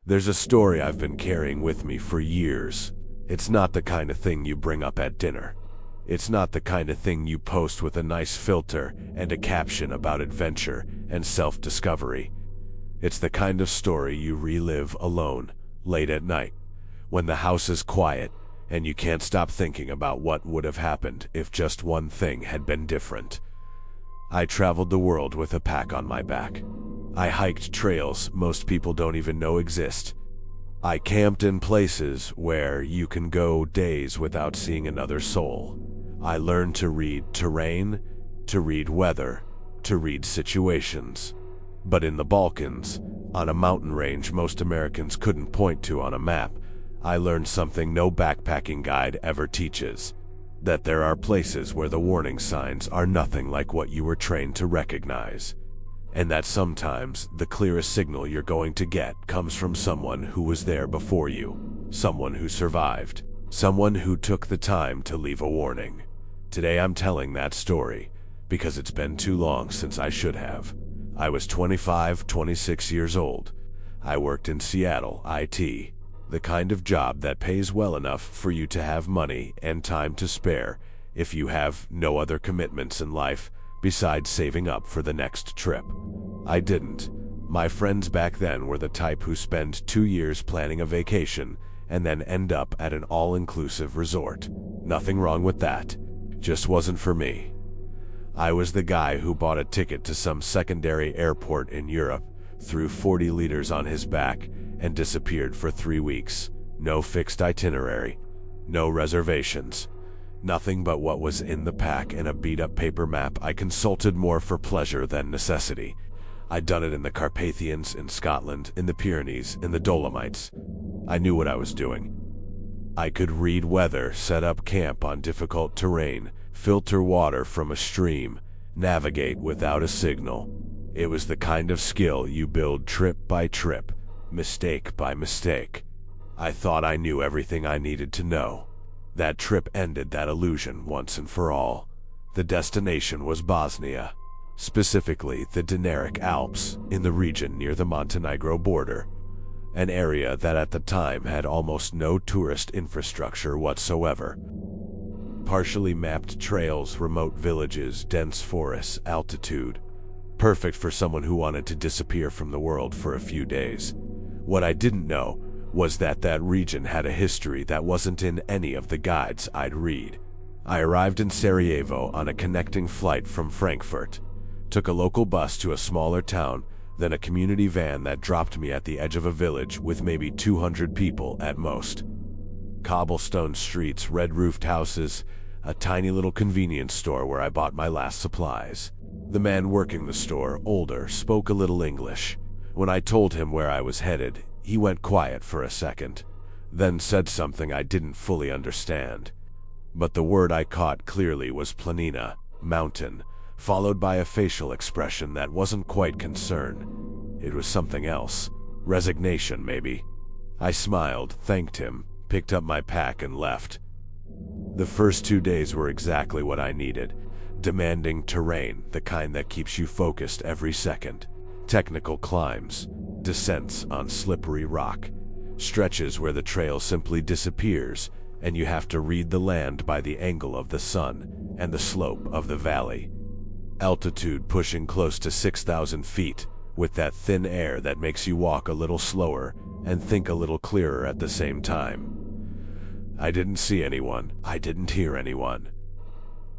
There's a story I've been carrying with me for years. It's not the kind of thing you bring up at dinner. It's not the kind of thing you post with a nice filter and a caption about adventure and self-discovery. It's the kind of story you relive alone, late at night, when the house is quiet and you can't stop thinking about what would have happened if just one thing had been different. I traveled the world with a pack on my back. I hiked trails most people don't even know exist. I camped in places where you can go days without seeing another soul. I learned to read terrain, to read weather, to read situations. But in the Balkans, on a mountain range most Americans couldn't point to on a map, I learned something no backpacking guide ever teaches. That there are places where the warning signs are nothing like what you were trained to recognize. And that sometimes the clearest signal you're going to get comes from someone who was there before you, someone who survived, someone who took the time to leave a warning. Today I'm telling that story because it's been too long since I should have. I was 26 years old. I worked in Seattle, IT, the kind of job that pays well enough for you to have money and time to spare if you have no other commitments in life besides saving up for the next trip. I didn't. My friends back then were the type who spend 2 years planning a vacation and then end up at an all-inclusive resort. Nothing wrong with that. Just wasn't for me. I was the guy who bought a ticket to some secondary airport in Europe, threw 40 liters on his back, and disappeared for 3 weeks. No fixed itinerary, no reservations, nothing but what was in the pack and a beat-up paper map I consulted more for pleasure than necessity. I'd done it in the Carpathians, in Scotland, in the Pyrenees, in the Dolomites. I knew what I was doing. I could read weather, set up camp on difficult terrain, filter water from a stream, navigate without a signal. It was the kind of skill you build trip by trip, mistake by mistake. I thought I knew everything I needed to know. That trip ended that illusion once and for all. The destination was Bosnia, specifically the Dinaric Alps in the region near the Montenegro border, an area that at the time had almost no tourist infrastructure whatsoever. Partially mapped trails, remote villages, dense forests, altitude. Perfect for someone who wanted to disappear from the world for a few days. What I didn't know was that that region had a history that wasn't in any of the guides I'd read. I arrived in Sarajevo on a connecting flight from Frankfurt, took a local bus to a smaller town, then a community van that dropped me at the edge of a village with maybe 200 people at most. Cobblestone streets, red-roofed houses, a tiny little convenience store where I bought my last supplies. The man working the store, older, spoke a little English. When I told him where I was headed, he went quiet for a second, then said something I didn't fully understand. But the word I caught clearly was planina, mountain, followed by a facial expression that wasn't quite concern. It was something else. Resignation, maybe. I smiled, thanked him, picked up my pack and left. The first 2 days were exactly what I needed. Demanding terrain, the kind that keeps you focused every second. Technical climbs, descents on slippery rock, stretches where the trail simply disappears and you have to read the land by the angle of the sun and the slope of the valley. Altitude pushing close to 6,000 feet, with that thin air that makes you walk a little slower and think a little clearer at the same time. I didn't see anyone. I didn't hear anyone.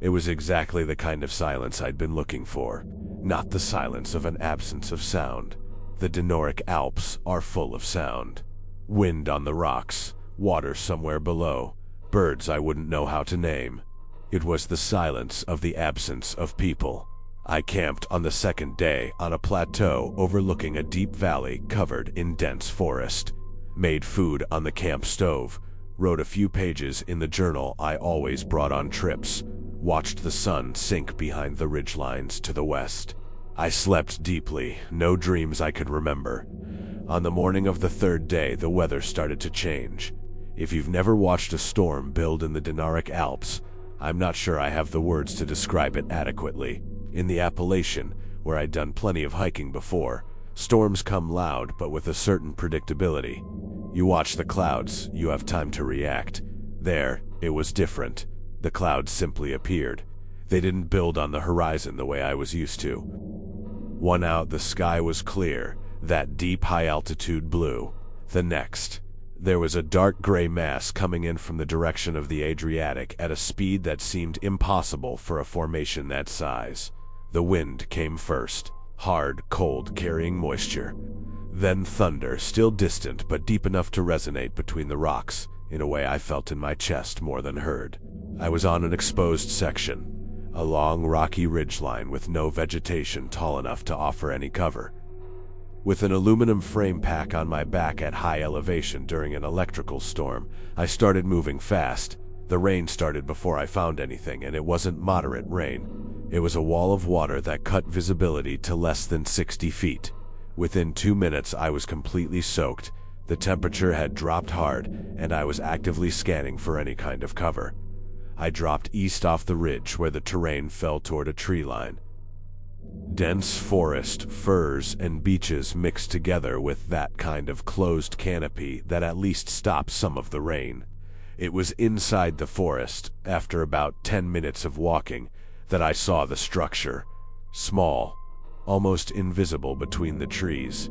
It was exactly the kind of silence I'd been looking for, not the silence of an absence of sound. The Dinaric Alps are full of sound. Wind on the rocks, water somewhere below, birds I wouldn't know how to name. It was the silence of the absence of people. I camped on the second day on a plateau overlooking a deep valley covered in dense forest. Made food on the camp stove, wrote a few pages in the journal I always brought on trips, watched the sun sink behind the ridgelines to the west. I slept deeply, no dreams I could remember. On the morning of the third day, the weather started to change. If you've never watched a storm build in the Dinaric Alps, I'm not sure I have the words to describe it adequately. In the Appalachian, where I'd done plenty of hiking before, Storms come loud, but with a certain predictability. You watch the clouds, you have time to react. There, it was different. The clouds simply appeared. They didn't build on the horizon the way I was used to. One out, the sky was clear, that deep high-altitude blue. The next, there was a dark gray mass coming in from the direction of the Adriatic at a speed that seemed impossible for a formation that size. The wind came first, hard, cold, carrying moisture. Then thunder, still distant but deep enough to resonate between the rocks, in a way I felt in my chest more than heard. I was on an exposed section, a long rocky ridgeline with no vegetation tall enough to offer any cover. With an aluminum frame pack on my back at high elevation during an electrical storm, I started moving fast. The rain started before I found anything, and it wasn't moderate rain. It was a wall of water that cut visibility to less than 60 feet. Within 2 minutes, I was completely soaked. The temperature had dropped hard, and I was actively scanning for any kind of cover. I dropped east off the ridge where the terrain fell toward a tree line. Dense forest, firs, and beeches mixed together with that kind of closed canopy that at least stopped some of the rain. It was inside the forest, after about 10 minutes of walking, that I saw the structure. Small, almost invisible between the trees.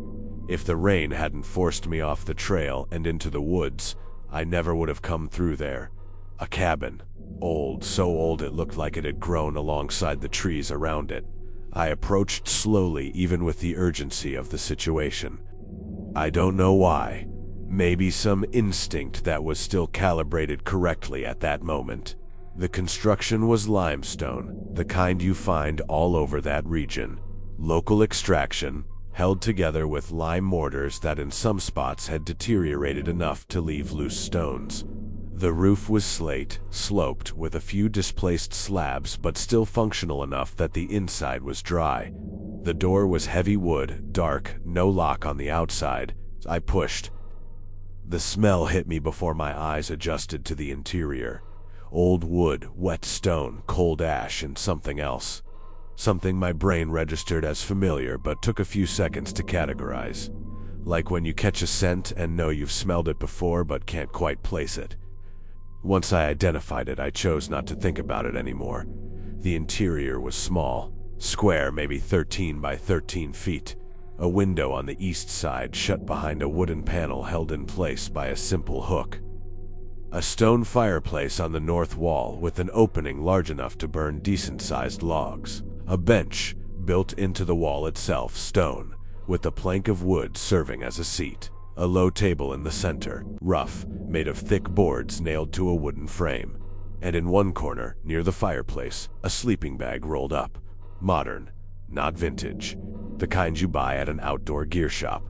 If the rain hadn't forced me off the trail and into the woods, I never would have come through there. A cabin. Old, so old it looked like it had grown alongside the trees around it. I approached slowly, even with the urgency of the situation. I don't know why. Maybe some instinct that was still calibrated correctly at that moment. The construction was limestone, the kind you find all over that region. Local extraction, held together with lime mortars that in some spots had deteriorated enough to leave loose stones. The roof was slate, sloped, with a few displaced slabs but still functional enough that the inside was dry. The door was heavy wood, dark, no lock on the outside. I pushed. The smell hit me before my eyes adjusted to the interior. Old wood, wet stone, cold ash, and something else. Something my brain registered as familiar but took a few seconds to categorize. Like when you catch a scent and know you've smelled it before but can't quite place it. Once I identified it, I chose not to think about it anymore. The interior was small, square, maybe 13 by 13 feet. A window on the east side shut behind a wooden panel held in place by a simple hook. A stone fireplace on the north wall with an opening large enough to burn decent-sized logs. A bench built into the wall itself, stone, with a plank of wood serving as a seat. A low table in the center, rough, made of thick boards nailed to a wooden frame. And in one corner, near the fireplace, a sleeping bag rolled up. Modern, not vintage. The kind you buy at an outdoor gear shop.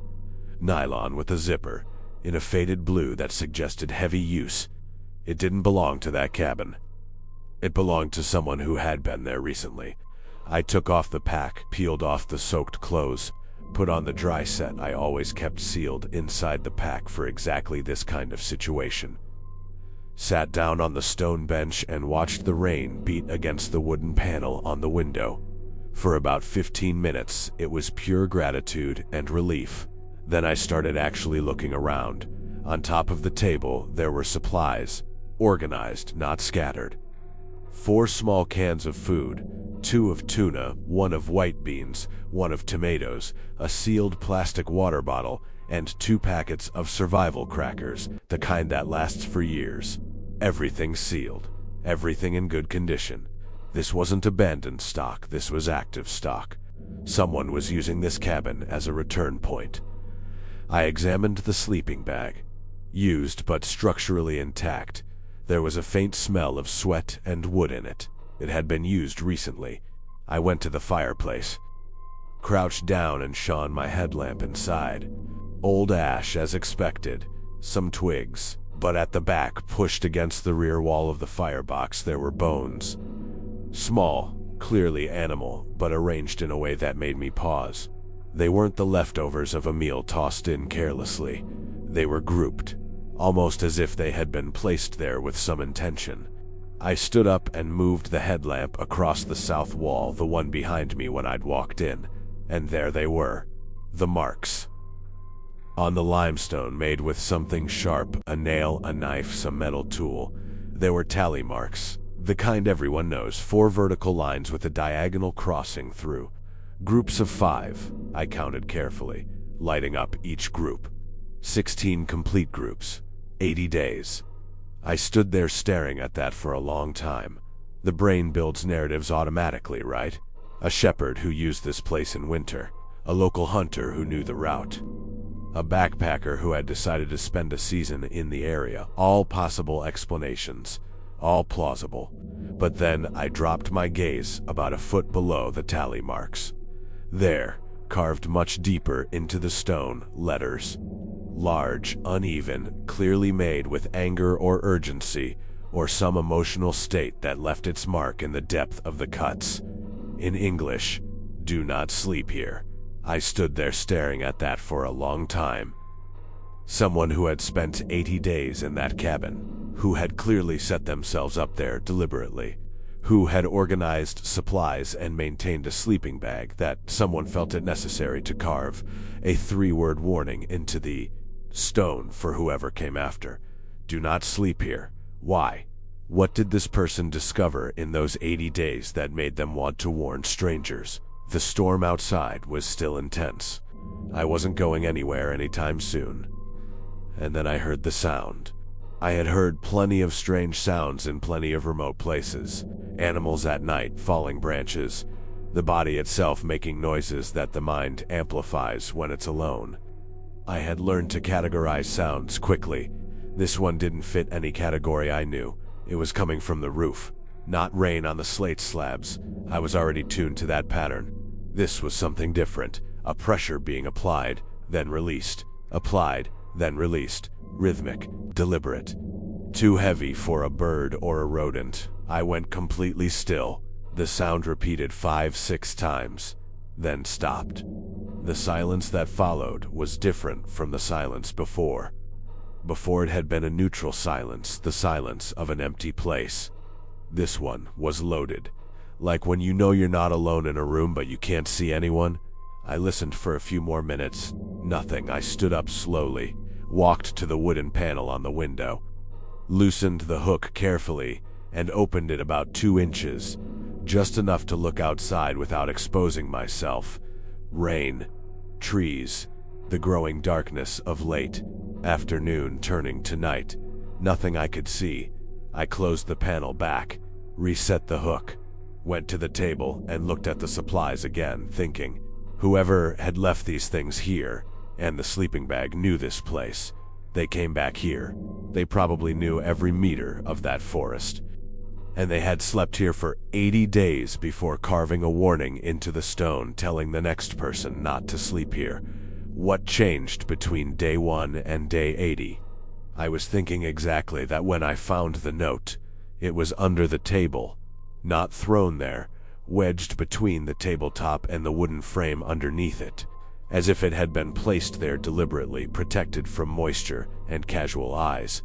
Nylon with a zipper, in a faded blue that suggested heavy use. It didn't belong to that cabin. It belonged to someone who had been there recently. I took off the pack, peeled off the soaked clothes, put on the dry set I always kept sealed inside the pack for exactly this kind of situation. Sat down on the stone bench and watched the rain beat against the wooden panel on the window. For about 15 minutes, it was pure gratitude and relief. Then I started actually looking around. On top of the table, there were supplies, organized, not scattered. 4 small cans of food, 2 of tuna, 1 of white beans, 1 of tomatoes, a sealed plastic water bottle, and 2 packets of survival crackers, the kind that lasts for years. Everything sealed, everything in good condition. This wasn't abandoned stock, this was active stock. Someone was using this cabin as a return point. I examined the sleeping bag. Used but structurally intact. There was a faint smell of sweat and wood in it. It had been used recently. I went to the fireplace. Crouched down and shone my headlamp inside. Old ash as expected. Some twigs. But at the back, pushed against the rear wall of the firebox, there were bones. Small, clearly animal, but arranged in a way that made me pause. They weren't the leftovers of a meal tossed in carelessly. They were grouped, almost as if they had been placed there with some intention. I stood up and moved the headlamp across the south wall, the one behind me when I'd walked in, and there they were. The marks. On the limestone made with something sharp, a nail, a knife, some metal tool, there were tally marks, the kind everyone knows, 4 vertical lines with a diagonal crossing through. Groups of 5, I counted carefully, lighting up each group. 16 complete groups, 80 days. I stood there staring at that for a long time. The brain builds narratives automatically, right? A shepherd who used this place in winter, a local hunter who knew the route, a backpacker who had decided to spend a season in the area. All possible explanations, all plausible. But then I dropped my gaze about a foot below the tally marks. There, carved much deeper into the stone, letters. Large, uneven, clearly made with anger or urgency, or some emotional state that left its mark in the depth of the cuts. In English, "Do not sleep here." I stood there staring at that for a long time. Someone who had spent 80 days in that cabin, who had clearly set themselves up there deliberately, who had organized supplies and maintained a sleeping bag that someone felt it necessary to carve a 3-word warning into the stone for whoever came after. Do not sleep here. Why? What did this person discover in those 80 days that made them want to warn strangers? The storm outside was still intense. I wasn't going anywhere anytime soon. And then I heard the sound. I had heard plenty of strange sounds in plenty of remote places. Animals at night, falling branches, the body itself making noises that the mind amplifies when it's alone. I had learned to categorize sounds quickly. This one didn't fit any category I knew. It was coming from the roof, not rain on the slate slabs. I was already tuned to that pattern. This was something different, a pressure being applied, then released, applied, then released, rhythmic, deliberate. Too heavy for a bird or a rodent. I went completely still. The sound repeated 5-6 times, then stopped. The silence that followed was different from the silence before. Before it had been a neutral silence, the silence of an empty place. This one was loaded. Like when you know you're not alone in a room but you can't see anyone. I listened for a few more minutes. Nothing. I stood up slowly, walked to the wooden panel on the window, loosened the hook carefully, and opened it about 2 inches, just enough to look outside without exposing myself. Rain, trees, the growing darkness of late afternoon turning to night. Nothing I could see. I closed the panel back, reset the hook, went to the table and looked at the supplies again, thinking, whoever had left these things here, and the sleeping bag, knew this place. They came back here. They probably knew every meter of that forest. And they had slept here for 80 days before carving a warning into the stone telling the next person not to sleep here. What changed between day 1 and day 80? I was thinking exactly that when I found the note. It was under the table, not thrown there, wedged between the tabletop and the wooden frame underneath it, as if it had been placed there deliberately, protected from moisture and casual eyes.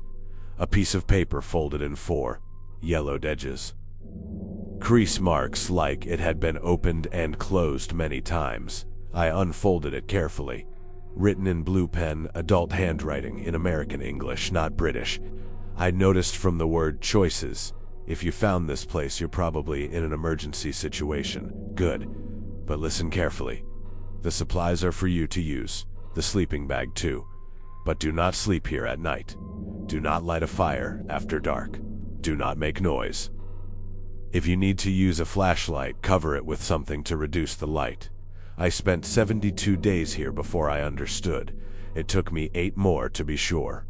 A piece of paper folded in 4 yellowed edges. Crease marks like it had been opened and closed many times. I unfolded it carefully. Written in blue pen, adult handwriting in American English, not British. I noticed from the word choices. If you found this place, you're probably in an emergency situation. Good. But listen carefully. The supplies are for you to use. The sleeping bag too. But do not sleep here at night. Do not light a fire after dark. Do not make noise. If you need to use a flashlight, cover it with something to reduce the light. I spent 72 days here before I understood. It took me 8 more to be sure.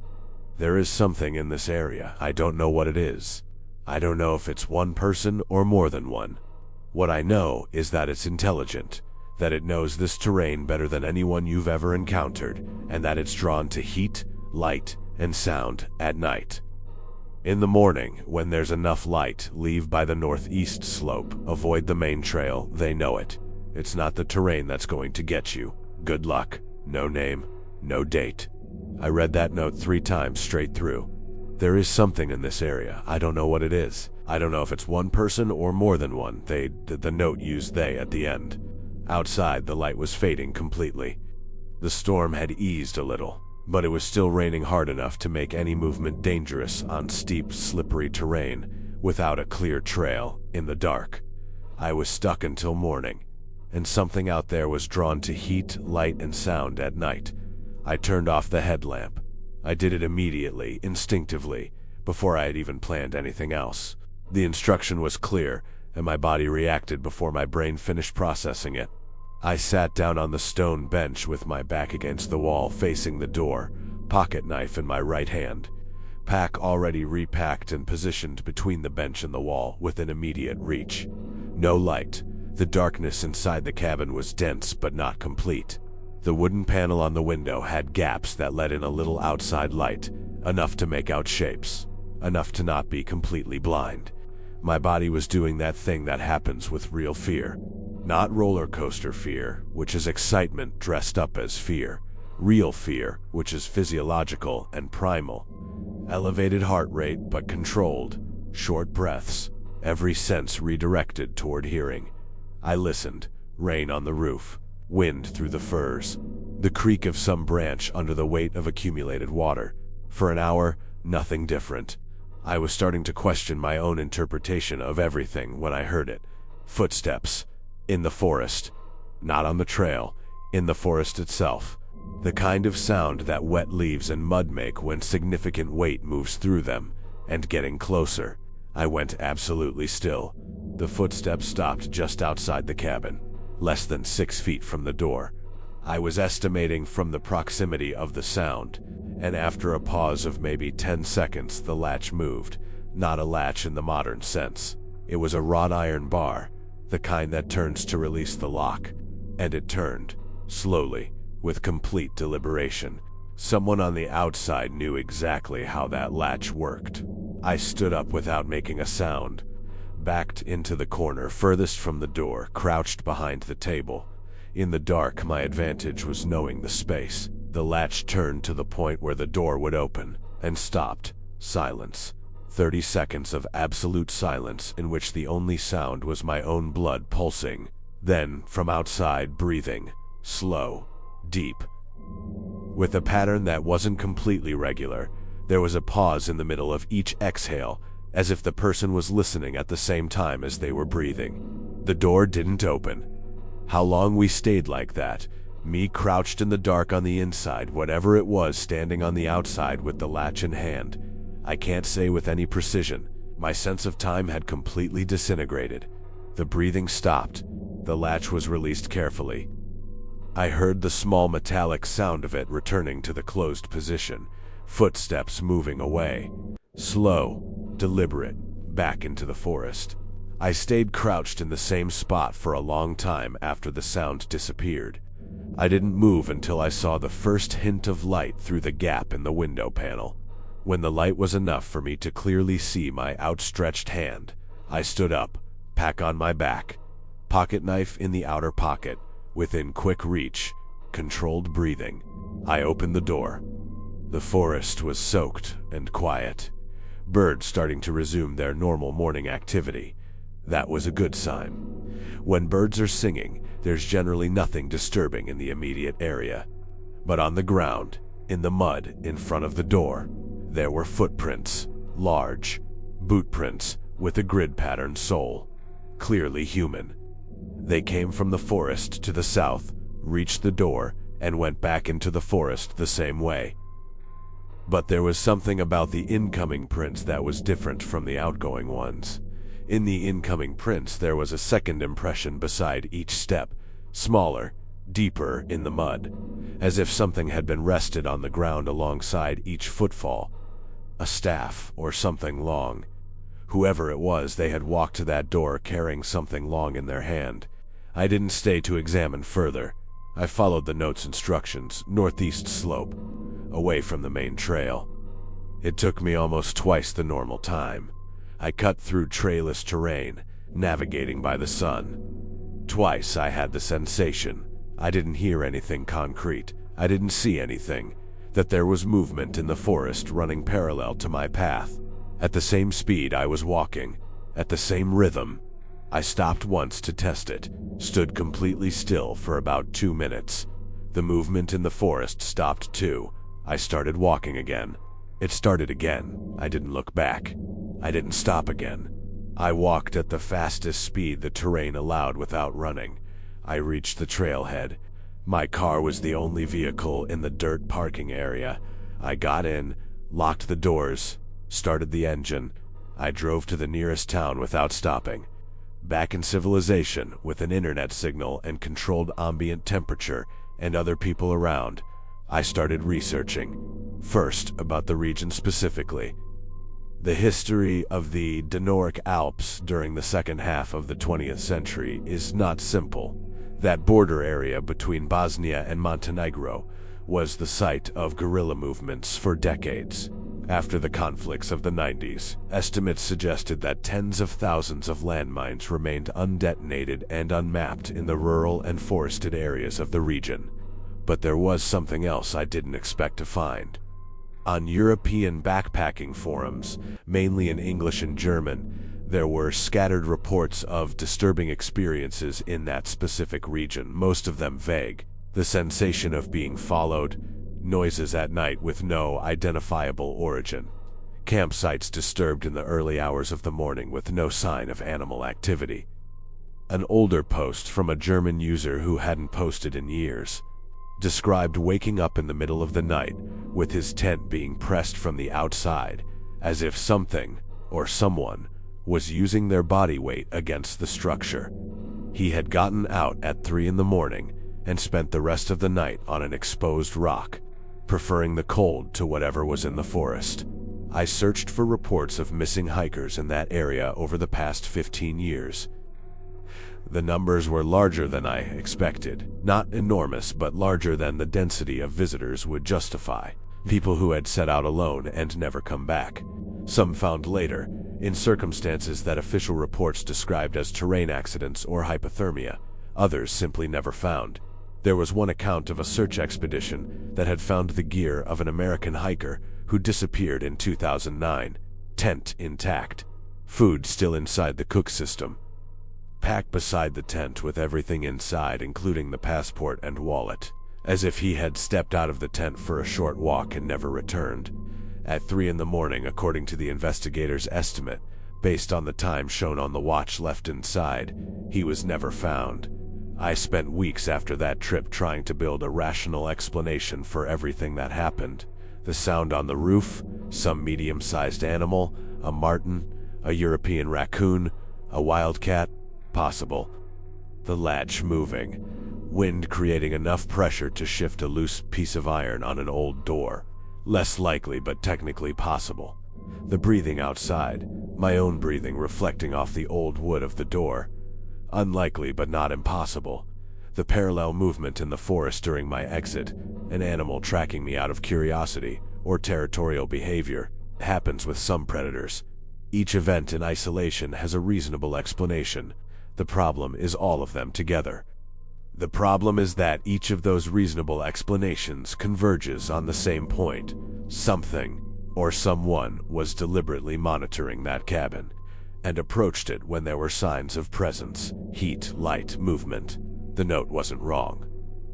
There is something in this area. I don't know what it is. I don't know if it's one person or more than one. What I know is that it's intelligent, that it knows this terrain better than anyone you've ever encountered, and that it's drawn to heat, light, and sound at night. In the morning, when there's enough light, leave by the northeast slope. Avoid the main trail. They know it. It's not the terrain that's going to get you. Good luck. No name, no date. I read that note 3 times straight through. There is something in this area. I don't know what it is. I don't know if it's one person or more than one. The note used they at the end. Outside, the light was fading completely. The storm had eased a little, but it was still raining hard enough to make any movement dangerous on steep, slippery terrain without a clear trail in the dark. I was stuck until morning, and something out there was drawn to heat, light, and sound at night. I turned off the headlamp. I did it immediately, instinctively, before I had even planned anything else. The instruction was clear, and my body reacted before my brain finished processing it. I sat down on the stone bench with my back against the wall facing the door, pocket knife in my right hand. Pack already repacked and positioned between the bench and the wall within immediate reach. No light. The darkness inside the cabin was dense but not complete. The wooden panel on the window had gaps that let in a little outside light, enough to make out shapes, enough to not be completely blind. My body was doing that thing that happens with real fear. Not roller coaster fear, which is excitement dressed up as fear. Real fear, which is physiological and primal. Elevated heart rate but controlled. Short breaths. Every sense redirected toward hearing. I listened. Rain on the roof. Wind through the firs. The creak of some branch under the weight of accumulated water. For an hour, nothing different. I was starting to question my own interpretation of everything when I heard it. Footsteps. In the forest. Not on the trail. In the forest itself. The kind of sound that wet leaves and mud make when significant weight moves through them, and getting closer. I went absolutely still. The footsteps stopped just outside the cabin, less than 6 feet from the door. I was estimating from the proximity of the sound, and after a pause of maybe 10 seconds the latch moved. Not a latch in the modern sense. It was a wrought iron bar, the kind that turns to release the lock. And it turned, slowly, with complete deliberation. Someone on the outside knew exactly how that latch worked. I stood up without making a sound, backed into the corner furthest from the door, crouched behind the table. In the dark, my advantage was knowing the space. The latch turned to the point where the door would open, and stopped. Silence. 30 seconds of absolute silence in which the only sound was my own blood pulsing. Then, from outside, breathing. Slow. Deep. With a pattern that wasn't completely regular, there was a pause in the middle of each exhale, as if the person was listening at the same time as they were breathing. The door didn't open. How long we stayed like that, me crouched in the dark on the inside, whatever it was standing on the outside with the latch in hand, I can't say with any precision. My sense of time had completely disintegrated. The breathing stopped. The latch was released carefully. I heard the small metallic sound of it returning to the closed position, footsteps moving away. Slow, deliberate, back into the forest. I stayed crouched in the same spot for a long time after the sound disappeared. I didn't move until I saw the first hint of light through the gap in the window panel. When the light was enough for me to clearly see my outstretched hand, I stood up, pack on my back, pocket knife in the outer pocket, within quick reach, controlled breathing. I opened the door. The forest was soaked and quiet. Birds starting to resume their normal morning activity. That was a good sign. When birds are singing, there's generally nothing disturbing in the immediate area. But on the ground, in the mud in front of the door, there were footprints, large, boot prints with a grid-pattern sole, clearly human. They came from the forest to the south, reached the door, and went back into the forest the same way. But there was something about the incoming prints that was different from the outgoing ones. In the incoming prints, there was a second impression beside each step, smaller, deeper in the mud, as if something had been rested on the ground alongside each footfall. A staff or something long. Whoever it was, they had walked to that door carrying something long in their hand. I didn't stay to examine further. I followed the note's instructions, northeast slope, away from the main trail. It took me almost twice the normal time. I cut through trailless terrain, navigating by the sun. Twice I had the sensation, I didn't hear anything concrete, I didn't see anything, that there was movement in the forest running parallel to my path. At the same speed I was walking, at the same rhythm. I stopped once to test it, stood completely still for about 2 minutes. The movement in the forest stopped too. I started walking again. It started again. I didn't look back. I didn't stop again. I walked at the fastest speed the terrain allowed without running. I reached the trailhead. My car was the only vehicle in the dirt parking area. I got in, locked the doors, started the engine. I drove to the nearest town without stopping. Back in civilization, with an internet signal and controlled ambient temperature and other people around, I started researching. First, about the region specifically. The history of the Dinaric Alps during the second half of the 20th century is not simple. That border area between Bosnia and Montenegro was the site of guerrilla movements for decades. After the conflicts of the 90s, estimates suggested that tens of thousands of landmines remained undetonated and unmapped in the rural and forested areas of the region. But there was something else I didn't expect to find. On European backpacking forums, mainly in English and German, there were scattered reports of disturbing experiences in that specific region, most of them vague. The sensation of being followed, noises at night with no identifiable origin, campsites disturbed in the early hours of the morning with no sign of animal activity. An older post from a German user who hadn't posted in years described waking up in the middle of the night with his tent being pressed from the outside, as if something or someone was using their body weight against the structure. He had gotten out at 3 in the morning and spent the rest of the night on an exposed rock, preferring the cold to whatever was in the forest. I searched for reports of missing hikers in that area over the past 15 years. The numbers were larger than I expected. Not enormous, but larger than the density of visitors would justify. People who had set out alone and never come back. Some found later, in circumstances that official reports described as terrain accidents or hypothermia. Others simply never found. There was one account of a search expedition that had found the gear of an American hiker who disappeared in 2009. Tent intact. Food still inside the cook system. Packed beside the tent with everything inside, including the passport and wallet, as if he had stepped out of the tent for a short walk and never returned. At 3 in the morning, according to the investigators' estimate, based on the time shown on the watch left inside, he was never found. I spent weeks after that trip trying to build a rational explanation for everything that happened. The sound on the roof, some medium-sized animal, a marten, a European raccoon, a wildcat, possible. The latch moving. Wind creating enough pressure to shift a loose piece of iron on an old door. Less likely, but technically possible. The breathing outside. My own breathing reflecting off the old wood of the door. Unlikely, but not impossible. The parallel movement in the forest during my exit. An animal tracking me out of curiosity or territorial behavior. Happens with some predators. Each event in isolation has a reasonable explanation. The problem is all of them together. The problem is that each of those reasonable explanations converges on the same point. Something, or someone, was deliberately monitoring that cabin, and approached it when there were signs of presence, heat, light, movement. The note wasn't wrong.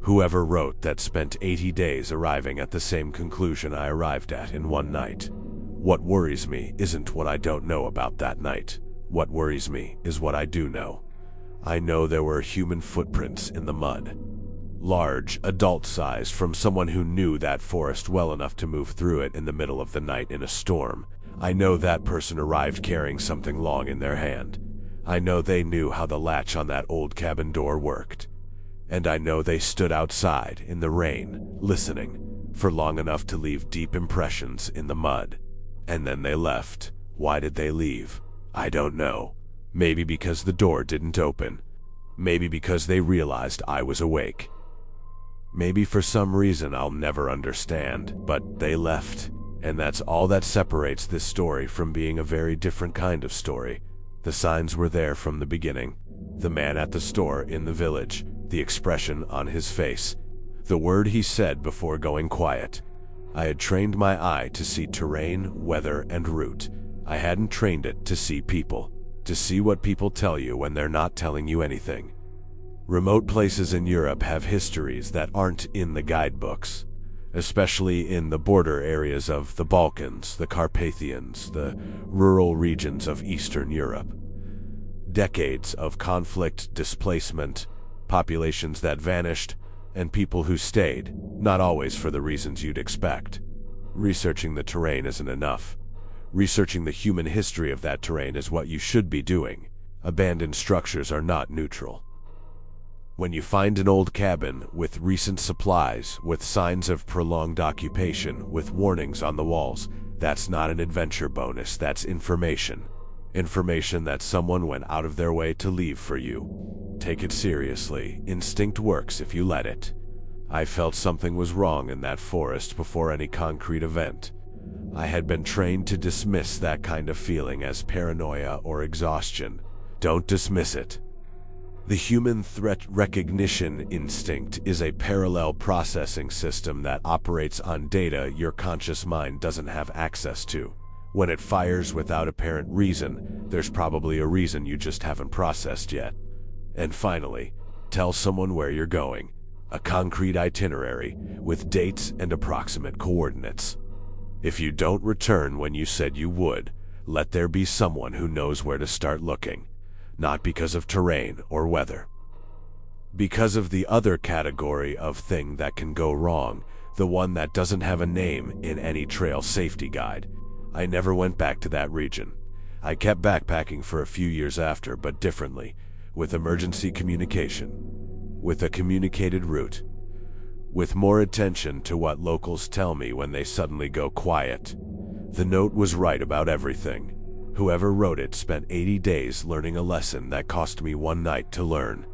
Whoever wrote that spent 80 days arriving at the same conclusion I arrived at in one night. What worries me isn't what I don't know about that night. What worries me is what I do know. I know there were human footprints in the mud. Large, adult-sized, from someone who knew that forest well enough to move through it in the middle of the night in a storm. I know that person arrived carrying something long in their hand. I know they knew how the latch on that old cabin door worked. And I know they stood outside, in the rain, listening, for long enough to leave deep impressions in the mud. And then they left. Why did they leave? I don't know. Maybe because the door didn't open. Maybe because they realized I was awake. Maybe for some reason I'll never understand, but they left. And that's all that separates this story from being a very different kind of story. The signs were there from the beginning. The man at the store in the village, the expression on his face, the word he said before going quiet. I had trained my eye to see terrain, weather, and route. I hadn't trained it to see people. To see what people tell you when they're not telling you anything. Remote places in Europe have histories that aren't in the guidebooks, especially in the border areas of the Balkans, the Carpathians, the rural regions of Eastern Europe. Decades of conflict, displacement, populations that vanished, and people who stayed, not always for the reasons you'd expect. Researching the terrain isn't enough. Researching the human history of that terrain is what you should be doing. Abandoned structures are not neutral. When you find an old cabin with recent supplies, with signs of prolonged occupation, with warnings on the walls, that's not an adventure bonus, that's information. Information that someone went out of their way to leave for you. Take it seriously. Instinct works if you let it. I felt something was wrong in that forest before any concrete event. I had been trained to dismiss that kind of feeling as paranoia or exhaustion. Don't dismiss it. The human threat recognition instinct is a parallel processing system that operates on data your conscious mind doesn't have access to. When it fires without apparent reason, there's probably a reason you just haven't processed yet. And finally, tell someone where you're going. A concrete itinerary with dates and approximate coordinates. If you don't return when you said you would, let there be someone who knows where to start looking. Not because of terrain or weather. Because of the other category of thing that can go wrong, the one that doesn't have a name in any trail safety guide. I never went back to that region. I kept backpacking for a few years after, but differently, with emergency communication, with a communicated route, with more attention to what locals tell me when they suddenly go quiet. The note was right about everything. Whoever wrote it spent 80 days learning a lesson that cost me one night to learn.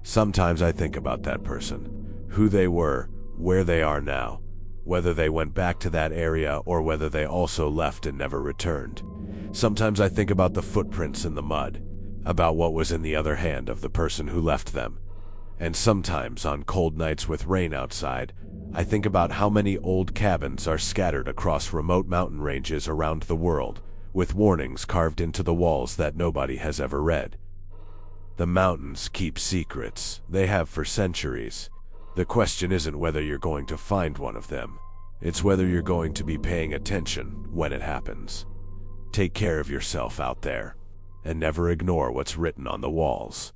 Sometimes I think about that person, who they were, where they are now, whether they went back to that area or whether they also left and never returned. Sometimes I think about the footprints in the mud, about what was in the other hand of the person who left them. And sometimes, on cold nights with rain outside, I think about how many old cabins are scattered across remote mountain ranges around the world, with warnings carved into the walls that nobody has ever read. The mountains keep secrets. They have for centuries. The question isn't whether you're going to find one of them. It's whether you're going to be paying attention when it happens. Take care of yourself out there, and never ignore what's written on the walls.